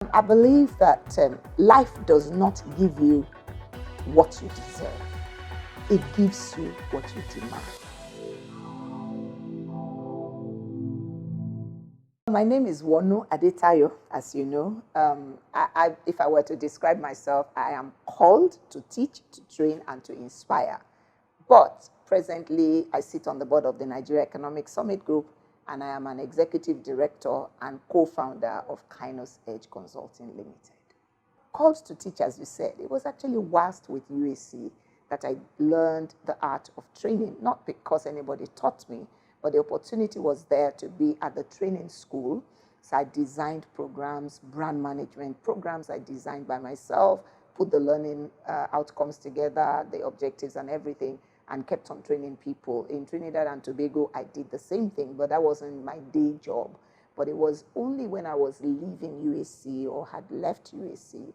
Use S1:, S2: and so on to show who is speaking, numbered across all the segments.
S1: I believe that life does not give you what you deserve. It gives you what you demand. My name is Wonu Adetayo, as you know. If I were to describe myself, I am called to teach, to train, and to inspire. But presently, I sit on the board of the Nigeria Economic Summit Group, and I am an executive director and co-founder of Kainos Edge Consulting Ltd. Called to teach, as you said, it was actually whilst with UAC that I learned the art of training, not because anybody taught me, but the opportunity was there to be at the training school. So I designed programs, brand management programs I designed by myself, put the learning outcomes together, the objectives and everything, and kept on training people. In Trinidad and Tobago, I did the same thing, but that wasn't my day job. But it was only when I was leaving UAC or had left UAC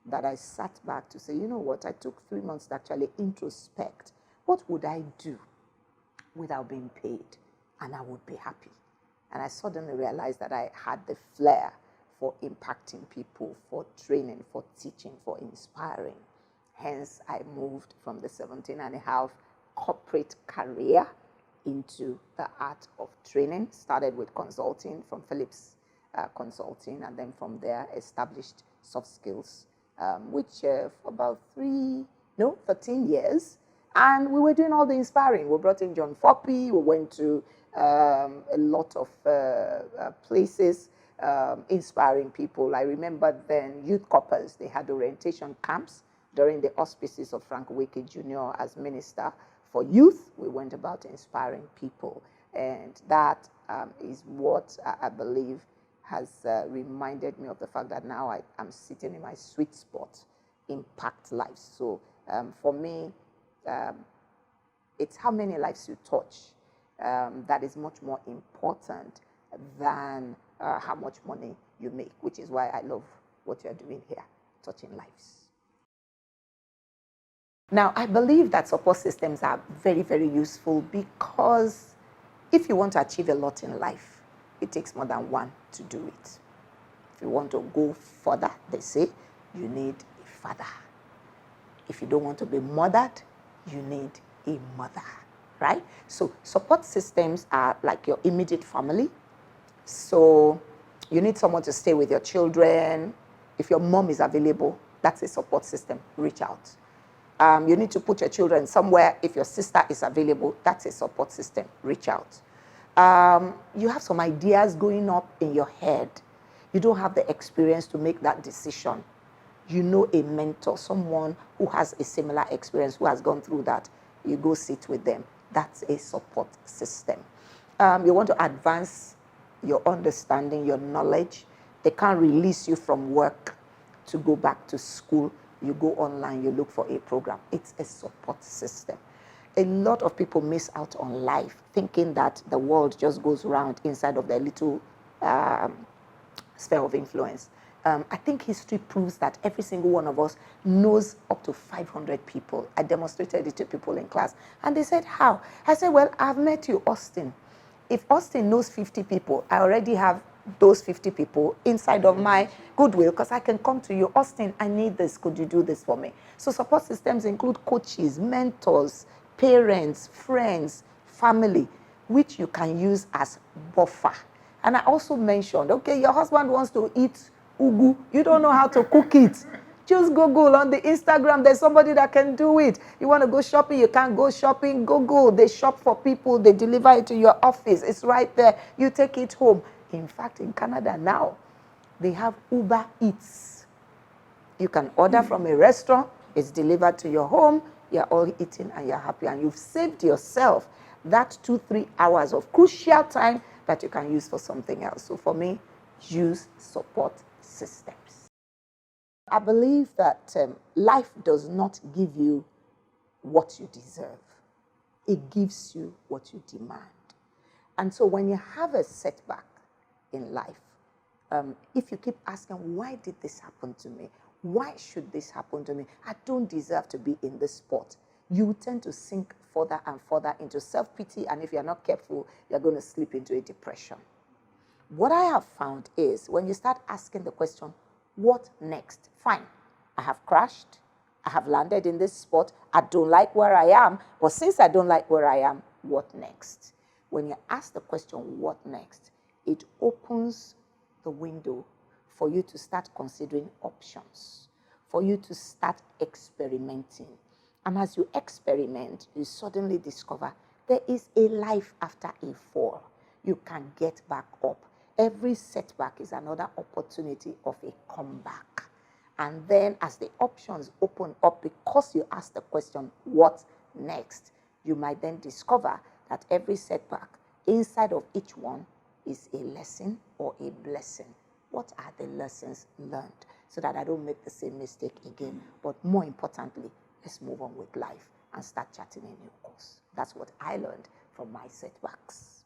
S1: that I sat back to say, you know what, I took 3 months to actually introspect. What would I do without being paid? And I would be happy. And I suddenly realized that I had the flair for impacting people, for training, for teaching, for inspiring. Hence, I moved from the 17.5 corporate career into the art of training. Started with consulting from Phillips Consulting, and then from there established soft skills, which for about 13 years. And we were doing all the inspiring. We brought in John Foppy. We went to a lot of places, inspiring people. I remember then youth couples, they had orientation camps during the auspices of Frank Wiki Jr. as Minister for Youth. We went about inspiring people. And that is what I believe has reminded me of the fact that now I'm sitting in my sweet spot, impact lives. So for me, it's how many lives you touch that is much more important than how much money you make, which is why I love what you're doing here, touching lives. Now, I believe that support systems are very, very useful because if you want to achieve a lot in life, it takes more than one to do it. If you want to go further, they say, you need a father. If you don't want to be mothered, you need a mother, right? So support systems are like your immediate family. So you need someone to stay with your children. If your mom is available, that's a support system. Reach out. You need to put your children somewhere. If your sister is available, that's a support system. Reach out. You have some ideas going up in your head. You don't have the experience to make that decision. You know a mentor, someone who has a similar experience, who has gone through that. You go sit with them. That's a support system. You want to advance your understanding, your knowledge. They can't release you from work to go back to school. You go online, you look for a program. It's a support system. A lot of people miss out on life thinking that the world just goes around inside of their little sphere of influence. I think history proves that every single one of us knows up to 500 people. I demonstrated it to people in class. And they said, how? I said, well, I've met you, Austin. If Austin knows 50 people, I already have those 50 people inside of my goodwill because I can come to you, Austin, I need this. Could you do this for me? So support systems include coaches, mentors, parents, friends, family, which you can use as buffer. And I also mentioned, okay, your husband wants to eat ugu. You don't know how to cook it. Just Google on the Instagram. There's somebody that can do it. You want to go shopping, you can't go shopping. Google. They shop for people. They deliver it to your office. It's right there. You take it home. In fact, in Canada now, they have Uber Eats. You can order from a restaurant. It's delivered to your home. You're all eating and you're happy. And you've saved yourself that 2-3 hours of crucial time that you can use for something else. So for me, use support systems. I believe that life does not give you what you deserve. It gives you what you demand. And so when you have a setback in life, if you keep asking, why did this happen to me? Why should this happen to me? I don't deserve to be in this spot. You tend to sink further and further into self-pity, and if you're not careful, you're going to slip into a depression. What I have found is when you start asking the question, What next? Fine, I have crashed. I have landed in this spot. I don't like where I am. But since I don't like where I am, what next? When you ask the question, what next? It opens the window for you to start considering options, for you to start experimenting. And as you experiment, you suddenly discover there is a life after a fall. You can get back up. Every setback is another opportunity of a comeback. And then as the options open up, because you ask the question, what next? You might then discover that every setback, inside of each one, is a lesson or a blessing. What are the lessons learned so that I don't make the same mistake again? But more importantly, let's move on with life and start charting a new course. That's what I learned from my setbacks.